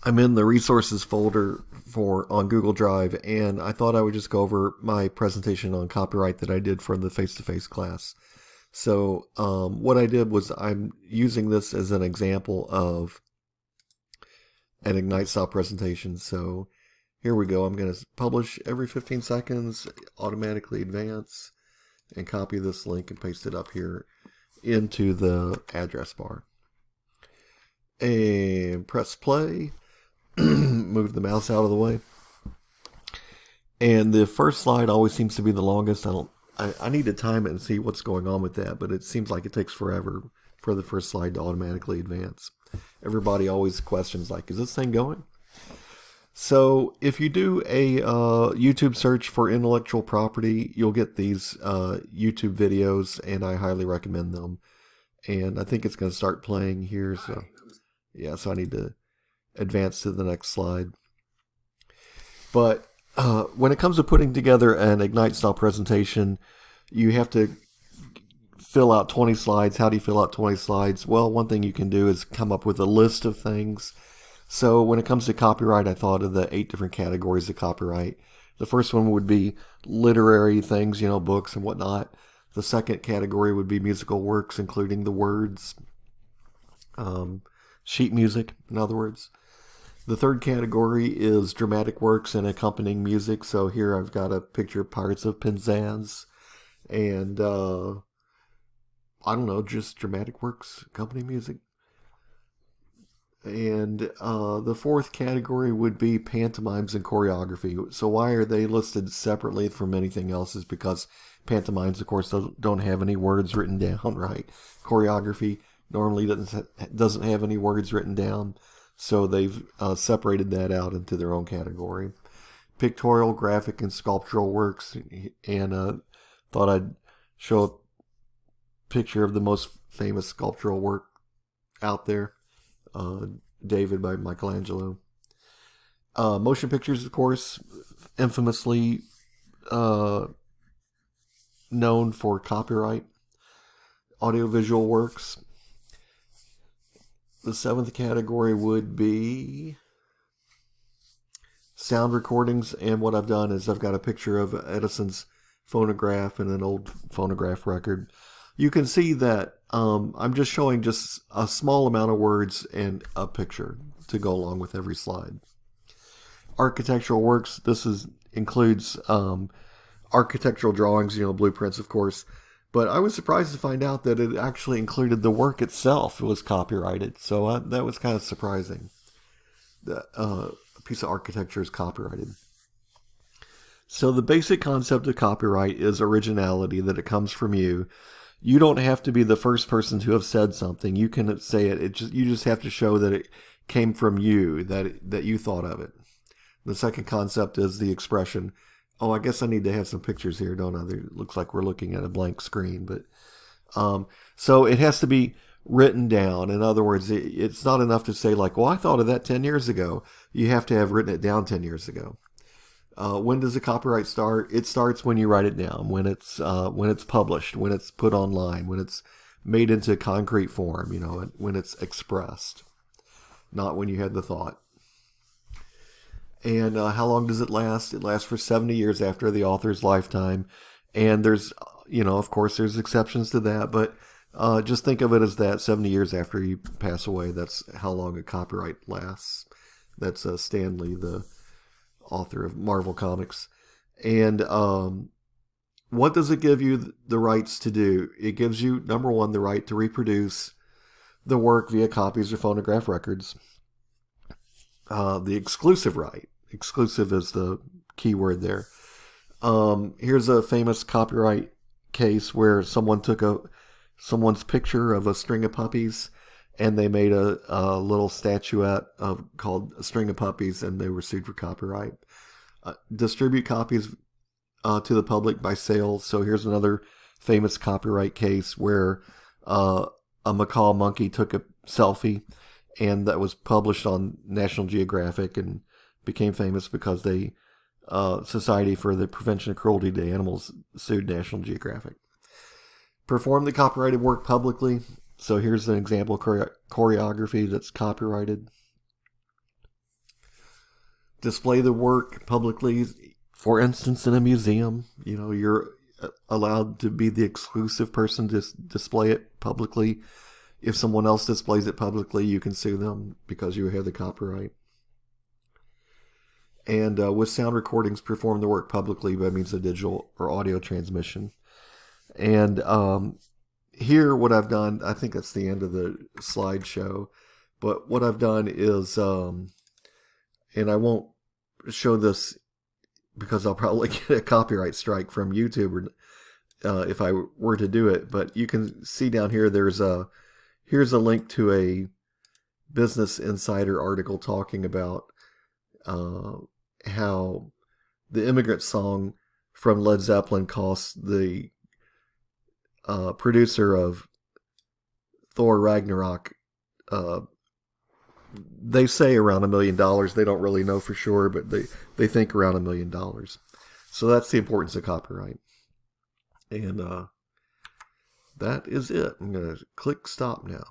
I'm in the resources folder on Google Drive, and I thought I would just go over my presentation on copyright that I did for the face-to-face class. So what I did was I'm using this as an example of an Ignite style presentation. So here we go. I'm going to publish every 15 seconds, automatically advance, and copy this link and paste it up here into the address bar. And press play. Move the mouse out of the way. And the first slide always seems to be the longest. I need to time it and see what's going on with that, but it seems like it takes forever for the first slide to automatically advance. Everybody always questions, like, is this thing going? So if you do a YouTube search for intellectual property, you'll get these YouTube videos, and I highly recommend them. And I think it's going to start playing here. So yeah, so I need to advance to the next slide. But when it comes to putting together an Ignite style presentation, you have to fill out 20 slides. How do you fill out 20 slides? Well, one thing you can do is come up with a list of things. So when it comes to copyright, I thought of the 8 different categories of copyright. The first one would be literary things, books and whatnot. The second category would be musical works, including the words, sheet music, in other words. The third category is dramatic works and accompanying music. So here I've got a picture of Pirates of Penzance and, I don't know, just dramatic works, accompanying music. And the fourth category would be pantomimes and choreography. So why are they listed separately from anything else is because pantomimes, of course, don't have any words written down, right? Choreography normally doesn't have any words written down. So they've separated that out into their own category. Pictorial, graphic, and sculptural works. And thought I'd show a picture of the most famous sculptural work out there. David by Michelangelo. Motion pictures, of course, infamously known for copyright. Audiovisual works. The seventh category would be sound recordings, and what I've done is I've got a picture of Edison's phonograph and an old phonograph record. You can see that I'm just showing just a small amount of words and a picture to go along with every slide. Architectural works, includes architectural drawings, blueprints, of course. But I was surprised to find out that it actually included the work itself. It was copyrighted. So that was kind of surprising. A piece of architecture is copyrighted. So the basic concept of copyright is originality, that it comes from you. You don't have to be the first person to have said something. You can say it. You just have to show that it came from you, that you thought of it. The second concept is the expression. Oh, I guess I need to have some pictures here, don't I? It looks like we're looking at a blank screen. But so it has to be written down. In other words, it's not enough to say like, well, I thought of that 10 years ago. You have to have written it down 10 years ago. When does the copyright start? It starts when you write it down, when it's published, when it's put online, when it's made into concrete form, when it's expressed, not when you had the thought. And how long does it last? It lasts for 70 years after the author's lifetime. And there's, of course, there's exceptions to that, but just think of it as that 70 years after you pass away. That's how long a copyright lasts. That's Stan Lee, the author of Marvel Comics. And what does it give you the rights to do? It gives you, number one, the right to reproduce the work via copies or phonograph records. The exclusive right. Exclusive is the key word there. Here's a famous copyright case where someone took someone's picture of a string of puppies and they made a little statuette called A String of Puppies, and they were sued for copyright. Distribute copies to the public by sale. So here's another famous copyright case where a macaw monkey took a selfie, and that was published on National Geographic and became famous because they Society for the Prevention of Cruelty to Animals sued National Geographic. Perform the copyrighted work publicly. So here's an example of choreography that's copyrighted. display the work publicly. For instance, in a museum, you're allowed to be the exclusive person to display it publicly. If someone else displays it publicly, you can sue them because you have the copyright. And with sound recordings, perform the work publicly by means of digital or audio transmission. And here, what I've done, I think that's the end of the slideshow, but what I've done is, and I won't show this because I'll probably get a copyright strike from YouTube if I were to do it, but you can see down here, here's a link to a Business Insider article talking about how the Immigrant Song from Led Zeppelin costs the producer of Thor Ragnarok, they say around $1 million. They don't really know for sure, but they think around $1 million. So that's the importance of copyright. And that is it. I'm going to click stop now.